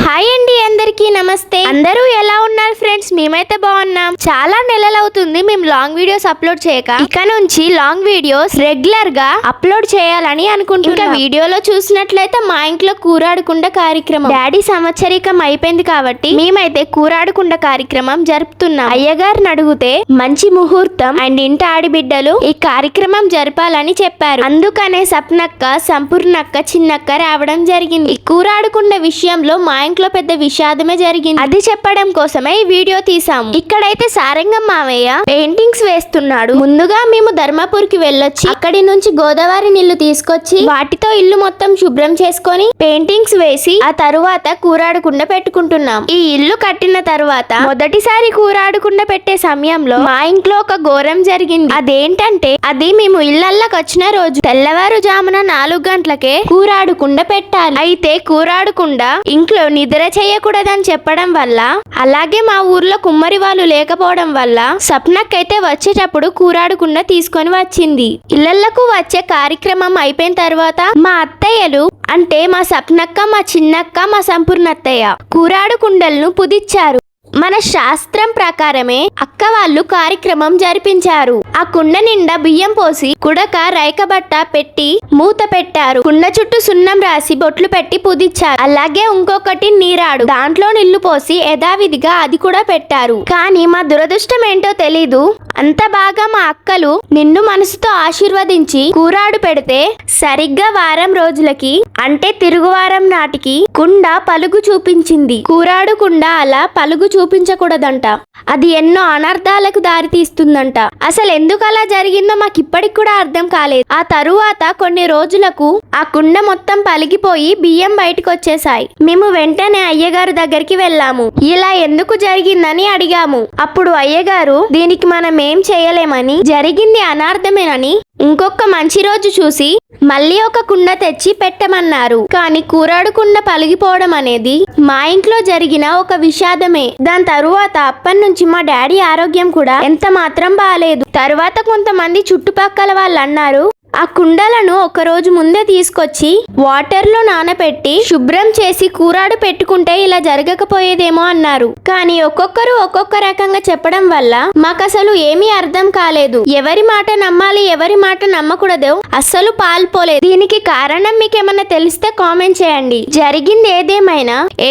Hi అండి, అందరికీ నమస్తే. అందరూ ఎలా ఉన్నారు ఫ్రెండ్స్? మేమైతే బాగున్నాం. చాలా నెలలవుతుంది మేము లాంగ్ వీడియోస్ అప్లోడ్ చేయక. ఇక నుంచి లాంగ్ వీడియోస్ రెగ్యులర్ గా అప్లోడ్ చేయాలని అనుకుంటున్నా. వీడియోలో చూసినట్లయితే మా ఇంట్లో కూరాడుకుండ కార్యక్రమం డాడీ సంవత్సరికం అయిపోయింది కాబట్టి మేమైతే కూరాడుకుండ కార్యక్రమం జరుపుతున్నాం. అయ్యగారిని అడిగితే మంచి ముహూర్తం అండ్ ఇంటి ఆడిబిడ్డలు ఈ కార్యక్రమం జరపాలని చెప్పారు. అందుకనే సప్నక్క, సంపూర్ణక్క, చిన్నక్క రావడం జరిగింది. ఈ కూరాడుకుండ విషయంలో మా ఇంట్లో పెద్ద విషాదమే జరిగింది. అది చెప్పడం కోసమే ఈ వీడియో తీసాము. ఇక్కడైతే సారంగం మావయ్య పెయింటింగ్స్ వేస్తున్నాడు. ముందుగా మేము ధర్మపూర్ కి వెళ్ళొచ్చి అక్కడి నుంచి గోదావరి నీళ్లు తీసుకొచ్చి వాటితో ఇల్లు మొత్తం శుభ్రం చేసుకొని పెయింటింగ్స్ వేసి ఆ తరువాత కూరాడుకుండ పెట్టుకుంటున్నాం. ఈ ఇల్లు కట్టిన తరువాత మొదటిసారి కూరాడుకుండ పెట్టే సమయంలో మా ఇంట్లో ఒక ఘోరం జరిగింది. అదేంటంటే అది మేము ఇళ్లకి వచ్చిన రోజు తెల్లవారుజామున 4 గంటలకే కూరాడుకుండ పెట్టాలి. అయితే కూరాడుకుండ ఇంట్లో నిద్ర చేయకూడదని చెప్పడం వల్ల, అలాగే మా ఊర్లో కుమ్మరి వాళ్ళు లేకపోవడం వల్ల సప్నక్కైతే వచ్చేటప్పుడు కూరాడుకుండ తీసుకొని వచ్చింది. ఇళ్లకు వచ్చే కార్యక్రమం అయిపోయిన తర్వాత మా అత్తయ్యలు అంటే మా సప్నక్క, మా చిన్నక్క, మా సంపూర్ణత్తయ్య కూరాడుకుండలను పుదిచ్చారు. మన శాస్త్రం ప్రకారమే అక్క వాళ్ళు కార్యక్రమం జరిపించారు. ఆ కుండ నిండా బియ్యం పోసి కుడక రైకబట్ట పెట్టి మూత పెట్టారు. కుండ చుట్టూ సున్నం రాసి బొట్లు పెట్టి పుదిచ్చారు. అలాగే ఇంకొకటి నీరాడు, దాంట్లో నీళ్లు పోసి యథావిధిగా అది కూడా పెట్టారు. కానీ మా దురదృష్టం ఏంటో తెలీదు, అంత బాగా మా అక్కలు నిన్ను మనసుతో ఆశీర్వదించి కూరాడు పెడితే సరిగ్గా వారం రోజులకి అంటే తిరుగువారం నాటికి కుండ పలుగు చూపించింది. కూరాడు కుండ అలా పలుగు చూపించకూడదంట. అది ఎన్నో అనర్థాలకు దారి తీస్తుందంట. అసలు ఎందుకు అలా జరిగిందో మాకు ఇప్పటికి కూడా అర్థం కాలేదు. ఆ తరువాత కొన్ని రోజులకు ఆ కుండ మొత్తం పలిగిపోయి బియ్యం బయటకు వచ్చేసాయి. మేము వెంటనే అయ్యగారు దగ్గరికి వెళ్ళాము. ఇలా ఎందుకు జరిగిందని అడిగాము. అప్పుడు అయ్యగారు దీనికి మనం ఏం చేయలేమని, జరిగింది అనార్థమేనని ఇంకొక మంచి రోజు చూసి మళ్ళీ ఒక కుండ తెచ్చి పెట్టమన్నారు. కానీ కూరాడు కుండ పలిగిపోవడం అనేది మా ఇంట్లో జరిగిన ఒక విషాదమే. దాని తరువాత అప్పటి నుంచి మా డాడీ ఆరోగ్యం కూడా ఎంత మాత్రం బాలేదు. తరువాత కొంతమంది చుట్టుపక్కల వాళ్ళు అన్నారు, ఆ కుండలను ఒక రోజు ముందే తీసుకొచ్చి వాటర్ లో నానబెట్టి శుభ్రం చేసి కూరాడు పెట్టుకుంటే ఇలా జరగకపోయేదేమో అన్నారు. కానీ ఒక్కొక్కరు ఒక్కొక్క రకంగా చెప్పడం వల్ల మాకు అసలు ఏమీ అర్థం కాలేదు. ఎవరి మాట నమ్మాలి, ఎవరి మాట నమ్మకూడదు అస్సలు పాల్పోలేదు. దీనికి కారణం మీకేమన్నా తెలిస్తే కామెంట్ చేయండి. జరిగింది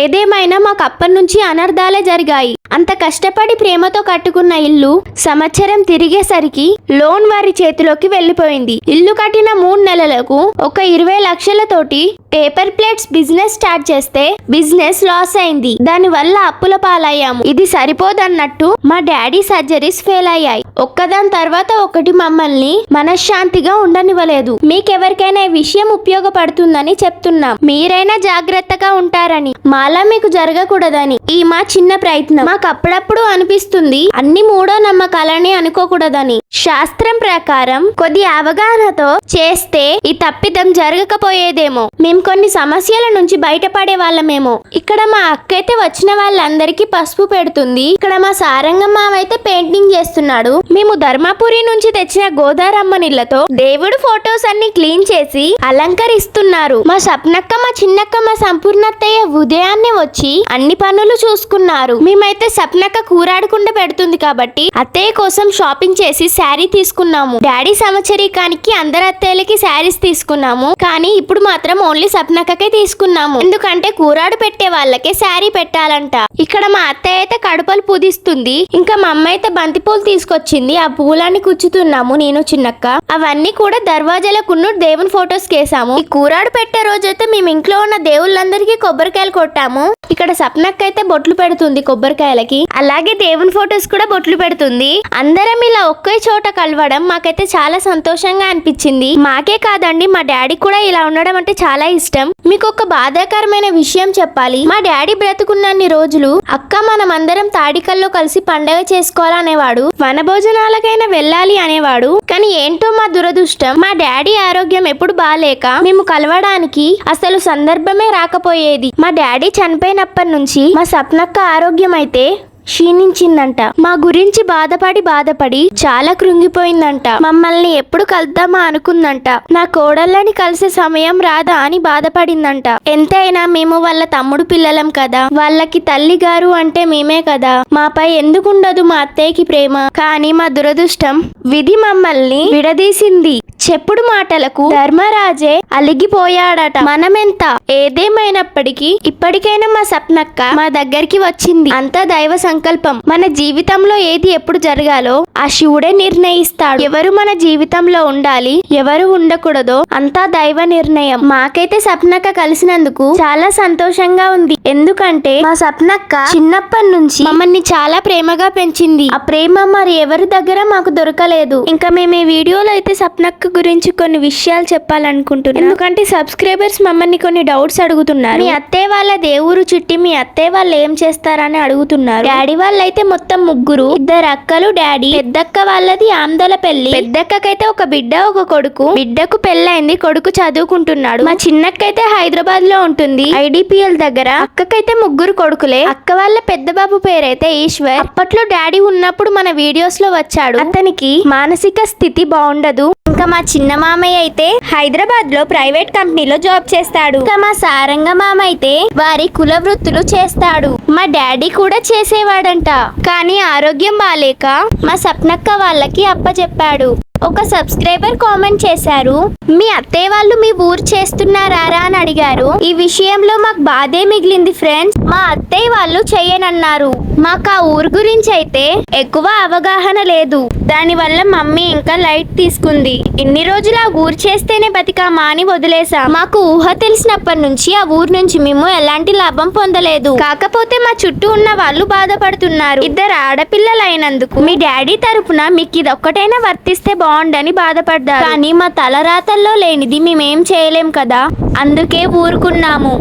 ఏదేమైనా మాకు అప్పటి నుంచి అనర్థాలే జరిగాయి. అంత కష్టపడి ప్రేమతో కట్టుకున్న ఇల్లు సంవత్సరం తిరిగేసరికి లోన్ వారి చేతిలోకి వెళ్ళిపోయింది. ఇల్లు కట్టిన 3 నెలలకు ఒక 20 లక్షలతోటి పేపర్ ప్లేట్స్ బిజినెస్ స్టార్ట్ చేస్తే బిజినెస్ లాస్ అయింది. దాని వల్ల అప్పుల పాలయ్యాము. ఇది సరిపోదన్నట్టు మా డాడీ సర్జరీస్ ఫెయిల్ అయ్యాయి. ఒక్కదాని తర్వాత ఒకటి మమ్మల్ని మనశ్శాంతిగా ఉండనివ్వలేదు. మీకెవరికైనా ఈ విషయం ఉపయోగపడుతుందని చెప్తున్నాం. మీరైనా జాగ్రత్తగా ఉంటారని, మాలా మీకు జరగకూడదని ఈ మా చిన్న ప్రయత్నం. మాకు అప్పుడప్పుడు అనిపిస్తుంది అన్ని మూఢో నమ్మకాలని అనుకోకూడదని. శాస్త్రం ప్రకారం కొద్ది అవగాహనతో చేస్తే ఈ తప్పిదం జరగకపోయేదేమో. మేము కొన్ని సమస్యల నుంచి బయటపడే వాళ్ళమేమో. ఇక్కడ మా అక్క అయితే వచ్చిన వాళ్ళందరికీ పసుపు పెడుతుంది. ఇక్కడ మా సారంగం మావైతే పెయింటింగ్ చేస్తున్నాడు. మేము ధర్మపురి నుంచి తెచ్చిన గోదారమ్మ నీళ్లతో దేవుడు ఫొటోస్ అన్ని క్లీన్ చేసి అలంకరిస్తున్నారు. మా సప్నక్క, మా చిన్నక్క, మా సంపూర్ణత్తయ్య ఉదయాన్నే వచ్చి అన్ని పనులు చూసుకున్నారు. మేమైతే సప్నక్క కూరాడుకుండ పెడుతుంది కాబట్టి అత్తయ్య కోసం షాపింగ్ చేసి శారీ తీసుకున్నాము. డాడీ సంవత్సరికానికి అందరు అత్తయ్యలకి శారీస్ తీసుకున్నాము. కానీ ఇప్పుడు మాత్రం ఓన్లీ సప్నక్కకే తీసుకున్నాము. ఎందుకంటే కూరాడు పెట్టే వాళ్ళకే శారీ పెట్టాలంట. ఇక్కడ మా అత్తయ్య అయితే కడుపలు పుదిస్తుంది. ఇంకా మా అమ్మ అయితే బంతిపూలు తీసుకొచ్చింది. ఆ పూలని కుచ్చుతున్నాము నేను, చిన్నక్క. అవన్నీ కూడా దర్వాజాలకు దేవుని ఫొటోస్ కేసాము. ఈ కూరాడు పెట్టే రోజైతే మేము ఇంట్లో ఉన్న దేవుళ్ళందరికీ కొబ్బరికాయలు కొట్టాము. ఇక్కడ సప్నక్క అయితే బొట్లు పెడుతుంది కొబ్బరికాయలకి. అలాగే దేవుని ఫొటోస్ కూడా బొట్లు పెడుతుంది. అందరం ఇలా ఒకే చోట కలవడం మాకైతే చాలా సంతోషంగా అనిపించింది. మాకే కాదండి, మా డాడీ కూడా ఇలా ఉండడం అంటే చాలా ఇష్టం. మీకు ఒక బాధాకరమైన విషయం చెప్పాలి. మా డాడీ బ్రతుకున్నన్ని రోజులు అక్క మనం అందరం తాడికల్లో కలిసి పండగ చేసుకోవాలనేవాడు. వనభోజనాలకైనా వెళ్ళాలి అనేవాడు. కానీ ఏంటో మా దురదృష్టం, మా డాడీ ఆరోగ్యం ఎప్పుడు బాలేక మేము కలవడానికి అసలు సందర్భమే రాకపోయేది. మా డాడీ చనిపోయినప్పటి నుంచి మా సప్నక్క ఆరోగ్యం అయితే క్షీణించిందంట. మా గురించి బాధపడి చాలా కృంగిపోయిందంట. మమ్మల్ని ఎప్పుడు కలుద్దామా అనుకుందంట. నా కోడళ్ళని కలిసే సమయం రాదా అని బాధపడిందంట. ఎంతైనా మేము వాళ్ళ తమ్ముడు పిల్లలం కదా, వాళ్ళకి తల్లి గారు అంటే మేమే కదా. మాపై ఎందుకుండదు మా అత్తయ్యకి ప్రేమ? కానీ మా దురదృష్టం, విధి మమ్మల్ని విడదీసింది. చెప్పుడు మాటలకు ధర్మరాజే అలిగిపోయాడట. మనమెంత ఏదేమైనప్పటికీ ఇప్పటికైనా మా సప్నక్క మా దగ్గరికి వచ్చింది. అంతా దైవ సంకల్పం. మన జీవితంలో ఏది ఎప్పుడు జరగాలో ఆ శివుడే నిర్ణయిస్తాడు. ఎవరు మన జీవితంలో ఉండాలి, ఎవరు ఉండకూడదో అంతా దైవ నిర్ణయం. మాకైతే సప్నక్క కలిసినందుకు చాలా సంతోషంగా ఉంది. ఎందుకంటే మా సప్నక్క చిన్నప్పటి నుంచి మమ్మల్ని చాలా ప్రేమగా పెంచింది. ఆ ప్రేమ మరి ఎవరి దగ్గర మాకు దొరకలేదు. ఇంకా మేము ఈ వీడియోలో అయితే సప్నక్క గురించి కొన్ని విషయాలు చెప్పాలనుకుంటున్నాం. ఎందుకంటే సబ్స్క్రైబర్స్ మమ్మల్ని కొన్ని డౌట్స్ అడుగుతున్నారు. మీ అత్తయ్య వాళ్ళ దేవురు చిట్టి, మీ అత్తయ్య వాళ్ళు ఏం చేస్తారని అడుగుతున్నారు. డాడీ వాళ్ళైతే మొత్తం ముగ్గురు, 2 అక్కలు, డాడీ. పెద్దక్క వాళ్ళది ఆమ్దల పెళ్లి. పెద్దక్కకైతే ఒక బిడ్డ, ఒక కొడుకు. బిడ్డకు పెళ్ళైంది, కొడుకు చదువుకుంటున్నాడు. మా చిన్నక్కైతే హైదరాబాద్ లో ఉంటుంది, IDPL దగ్గర. అక్కకైతే ముగ్గురు కొడుకులే. అక్క వాళ్ళ పెద్ద బాబు పేరైతే ఈశ్వర్. అప్పట్లో డాడీ ఉన్నప్పుడు మన వీడియోస్ లో వచ్చాడు. అతనికి మానసిక స్థితి బాగుండదు. ఇంకా మా చిన్న మామయ్య అయితే హైదరాబాద్ లో ప్రైవేట్ కంపెనీలో జాబ్ చేస్తాడు. ఇంకా మా సారంగ మామ అయితే వారి కుల వృత్తులు చేస్తాడు. మా డాడీ కూడా చేసేవాడంట, కానీ ఆరోగ్యం బాలేక మా సప్నక్క వాళ్ళకి అప్పచెప్పాడు. ఒక సబ్స్క్రైబర్ కామెంట్ చేశారు, మీ అత్తయ్య వాళ్ళు మీ ఊరు చేస్తున్నారా అని అడిగారు. ఈ విషయంలో మాకు బాధే మిగిలింది ఫ్రెండ్స్. మా అత్తయ్య వాళ్ళు చెయ్యనన్నారు. మాకు ఆ ఊరు గురించి అయితే ఎక్కువ అవగాహన లేదు. దానివల్ల మమ్మీ ఇంకా లైట్ తీసుకుంది. ఇన్ని రోజులు ఆ ఊరు చేస్తేనే బతికామా అని వదిలేసాం. మాకు ఊహ తెలిసినప్పటి నుంచి ఆ ఊరు నుంచి మేము ఎలాంటి లాభం పొందలేదు. కాకపోతే మా చుట్టూ ఉన్న వాళ్ళు బాధపడుతున్నారు. 2 ఆడపిల్లలైనందుకు మీ డాడీ తరపున మీకు ఇది ఒక్కటైనా వర్తిస్తే బాగుండని బాధపడ్డారు. కానీ మా తలరాతల్లో లేనిది మేమేం చేయలేం కదా, అందుకే ఊరుకున్నాము.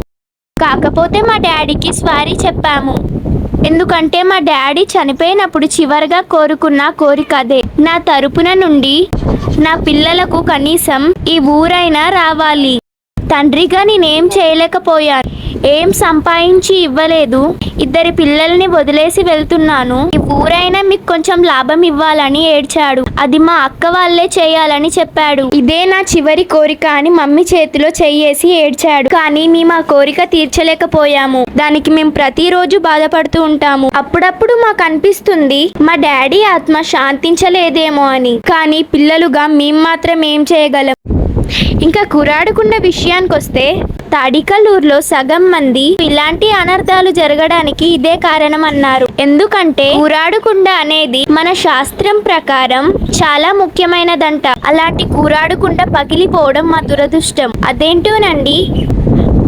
కాకపోతే మా డాడీకి సారీ చెప్పాము. ఎందుకంటే మా డాడీ చనిపోయినప్పుడు చివరిగా కోరుకున్న కోరిక అదే. నా తరపున నుండి నా పిల్లలకు కనీసం ఈ ఊరైనా రావాలి. తండ్రిగా నేనేం చేయలేకపోయాను, ఏం సంపాదించి ఇవ్వలేదు. 2 పిల్లల్ని వదిలేసి వెళ్తున్నాను. ఈ ఊరైనా మీకు కొంచెం లాభం ఇవ్వాలని ఏడ్చాడు. అది మా అక్క వాళ్ళే చేయాలని చెప్పాడు. ఇదే నా చివరి కోరిక అని మమ్మీ చేతిలో చెయ్యేసి ఏడ్చాడు. కానీ మేము ఆ కోరిక తీర్చలేకపోయాము. దానికి మేము ప్రతిరోజు బాధపడుతూ ఉంటాము. అప్పుడప్పుడు మాకు అనిపిస్తుంది మా డాడీ ఆత్మ శాంతించలేదేమో అని. కానీ పిల్లలుగా మేము మాత్రం ఏం చేయగలం? ఇంకా కురాడుకున్న విషయానికి వస్తే, తాడికల్లూరులో సగం మంది ఇలాంటి అనర్థాలు జరగడానికి ఇదే కారణం అన్నారు. ఎందుకంటే కూరాడుకుండ అనేది మన శాస్త్రం ప్రకారం చాలా ముఖ్యమైనదంట. అలాంటి కూరాడుకుండ పగిలిపోవడం మా దురదృష్టం. అదేంటోనండి,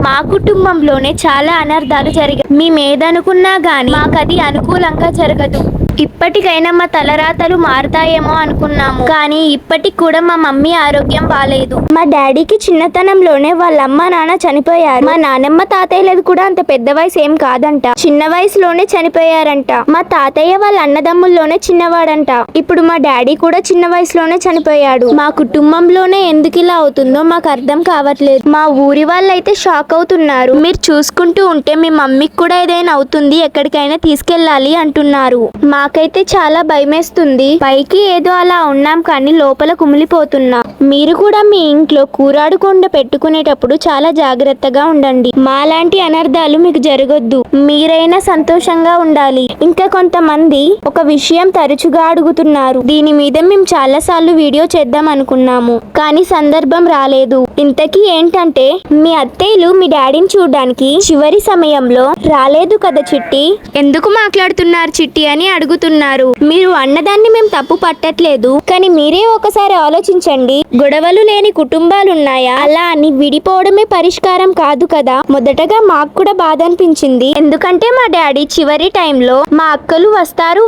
మా కుటుంబంలోనే చాలా అనర్థాలు జరిగాయి. మేమేదనుకున్నా గానీ మాకు అది అనుకూలంగా జరగదు. ఇప్పటికైనా మా తలరాతలు మారుతాయేమో అనుకున్నాము, కానీ ఇప్పటికి కూడా మా మమ్మీ ఆరోగ్యం బాలేదు. మా డాడీకి చిన్నతనంలోనే వాళ్ళ అమ్మ నాన్న చనిపోయారు. మా నానమ్మ తాతయ్యలది కూడా అంత పెద్ద వయసు ఏం కాదంట, చిన్న వయసులోనే చనిపోయారంట. మా తాతయ్య వాళ్ళ అన్నదమ్ముల్లోనే చిన్నవాడంట. ఇప్పుడు మా డాడీ కూడా చిన్న వయసులోనే చనిపోయాడు. మా కుటుంబంలోనే ఎందుకు ఇలా అవుతుందో మాకు అర్థం కావట్లేదు. మా ఊరి వాళ్ళైతే షాక్ అవుతున్నారు. మీరు చూసుకుంటూ ఉంటే మీ మమ్మీకి కూడా ఏదైనా అవుతుంది, ఎక్కడికైనా తీసుకెళ్ళాలి అంటున్నారు. మాకైతే చాలా భయమేస్తుంది. పైకి ఏదో అలా ఉన్నాం, కానీ లోపల కుమిలిపోతున్నా. మీరు కూడా మీ ఇంట్లో కూరాడుకొండ పెట్టుకునేటప్పుడు చాలా జాగ్రత్తగా ఉండండి. మాలాంటి అనర్థాలు మీకు జరగొద్దు. మీరైనా సంతోషంగా ఉండాలి. ఇంకా కొంతమంది ఒక విషయం తరచుగా అడుగుతున్నారు. దీని మీద మేము చాలా సార్లు వీడియో చేద్దాం అనుకున్నాము, కానీ సందర్భం రాలేదు. ఇంతకీ ఏంటంటే, మీ అత్తయ్యలు మీ డాడీని చూడడానికి చివరి సమయంలో రాలేదు కదా చిట్టి, ఎందుకు మాట్లాడుతున్నారు చిట్టి అని అడుగుతున్నారు. మీరు అన్నదాన్ని మేము తప్పు పట్టట్లేదు, కానీ మీరే ఒకసారి ఆలోచించండి. గొడవలు లేని కుటుంబాలున్నాయా? అలా అని విడిపోవడమే పరిష్కారం కాదు కదా. మొదటగా మాకు కూడా బాధ అనిపించింది. ఎందుకంటే మా డాడీ చివరి టైంలో మా అక్కలు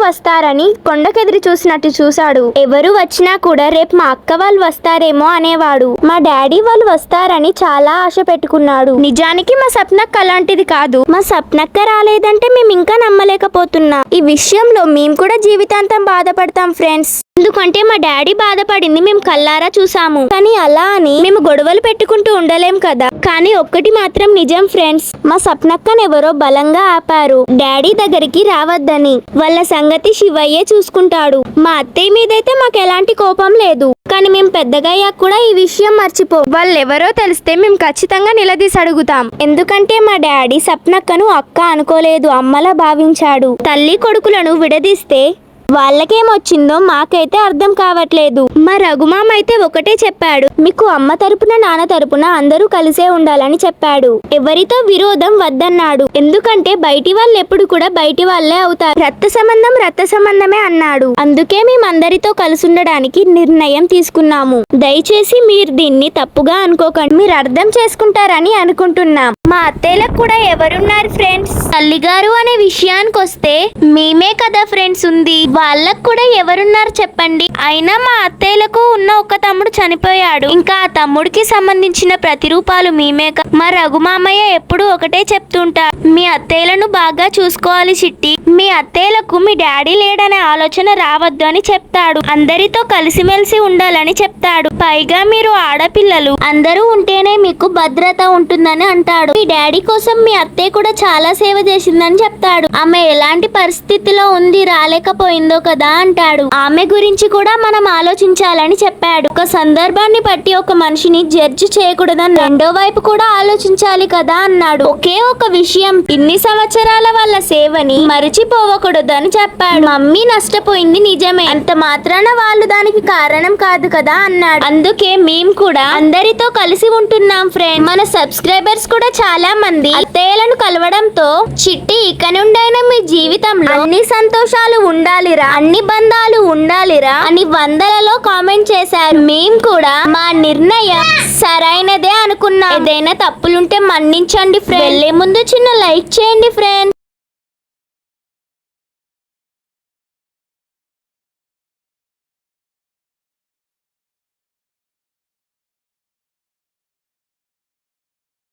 వస్తారని కొండకెదిరి చూసినట్టు చూశాడు. ఎవరు వచ్చినా కూడా రేపు మా అక్క వాళ్ళు వస్తారేమో అనేవాడు. మా డాడీ వాళ్ళు వస్తారని చాలా ఆశ పెట్టుకున్నాడు. నిజానికి మా సప్నక్క అలాంటిది కాదు. మా సప్నక్క రాలేదంటే మేము ఇంకా నమ్మలేకపోతున్నా. ఈ విషయంలో మేము కూడా జీవితాంతం బాధపడతాం ఫ్రెండ్స్. ఎందుకంటే మా డాడీ బాధపడింది మేము కల్లారా చూసాము. కానీ అలా అని మేము గొడవలు పెట్టుకుంటూ ఉండలేం కదా. కానీ ఒక్కటి మాత్రం నిజం ఫ్రెండ్స్, మా సప్నక్కను ఎవరో బలంగా ఆపారు డాడీ దగ్గరికి రావద్దని. వాళ్ళ సంగతి శివయ్యే చూసుకుంటాడు. మా అత్తయ్య మీదైతే మాకు ఎలాంటి కోపం లేదు, కానీ మేము పెద్దగా అయ్యాక కూడా ఈ విషయం మర్చిపో. వాళ్ళెవరో తెలిస్తే మేము ఖచ్చితంగా నిలదీసి అడుగుతాం. ఎందుకంటే మా డాడీ సప్నక్కను అక్క అనుకోలేదు, అమ్మలా భావించాడు. తల్లి కొడుకులను విడదీస్తే వాళ్ళకేమొచ్చిందో మాకైతే అర్థం కావట్లేదు. మా రఘుమామ అయితే ఒకటే చెప్పాడు, మీకు అమ్మ తరపున నాన్న తరపున అందరూ కలిసే ఉండాలని చెప్పాడు. ఎవరితో విరోధం వద్దన్నాడు. ఎందుకంటే బయటి వాళ్ళు ఎప్పుడు కూడా బయటి వాళ్ళే అవుతారు. రక్త సంబంధమే అన్నాడు. అందుకే మేమందరితో కలిసి ఉండడానికి నిర్ణయం తీసుకున్నాము. దయచేసి మీరు దీన్ని తప్పుగా అనుకోకండి, మీరు అర్థం చేసుకుంటారని అనుకుంటున్నాం. మా అత్తయ్యలకు కూడా ఎవరున్నారు ఫ్రెండ్స్? తల్లిగారు అనే విషయానికి వస్తే మేమే కదా ఫ్రెండ్స్ ఉంది. వాళ్ళకు కూడా ఎవరున్నారు చెప్పండి? అయినా మా అత్తయ్యలకు ఉన్న ఒక తమ్ముడు చనిపోయాడు. ఇంకా ఆ తమ్ముడికి సంబంధించిన ప్రతిరూపాలు మేమే. మా రఘుమామయ్య ఎప్పుడు ఒకటే చెప్తుంటారు, మీ అత్తయ్యలను బాగా చూసుకోవాలి చిట్టి. మీ అత్తయ్యలకు మీ డాడీ లేడనే ఆలోచన రావద్దు అని చెప్తాడు. అందరితో కలిసిమెలిసి ఉండాలని చెప్తాడు. పైగా మీరు ఆడపిల్లలు అందరూ ఉంటేనే మీకు భద్రత ఉంటుందని అంటాడు. మీ డాడీ కోసం మీ అత్తయ్య కూడా చాలా సేవ చేసిందని చెప్తాడు. ఆమె ఎలాంటి పరిస్థితిలో ఉంది, రాలేకపోయిందో కదా అంటాడు. ఆమె గురించి కూడా మనం ఆలోచించాలని చెప్పాడు. ఒక సందర్భాన్ని బట్టి ఒక మనిషిని జడ్జి చేయకూడదని రెండో వైపు కూడా ఆలోచించాలి కదా అన్నాడు. ఒకే ఒక విషయం, ఇన్ని సంవత్సరాల వాళ్ళ సేవని మరిచిపోవకూడదని చెప్పాడు. మమ్మీ నష్టపోయింది నిజమే, అంత మాత్రాన వాళ్ళు దానికి కారణం కాదు కదా అన్నాడు. అందుకే మేము కూడా అందరితో కలిసి ఉంటున్నాం ఫ్రెండ్. మన సబ్స్క్రైబర్స్ కూడా చాలా మంది అత్తయ్యలను కలవడంతో చిట్టి ఇక నుండైనా మీ జీవితంలో అన్ని సంతోషాలు ఉండాలిరా, అన్ని బంధాలు ఉండాలిరా అని వందలలో కామెంట్ చేశారు. మేము కూడా మా నిర్ణయం సరైనదే అనుకున్నాం. ఏదైనా తప్పులుంటే మన్నించండి ఫ్రెండ్. వెళ్లే ముందు చిన్న లైక్ చేయండి ఫ్రెండ్.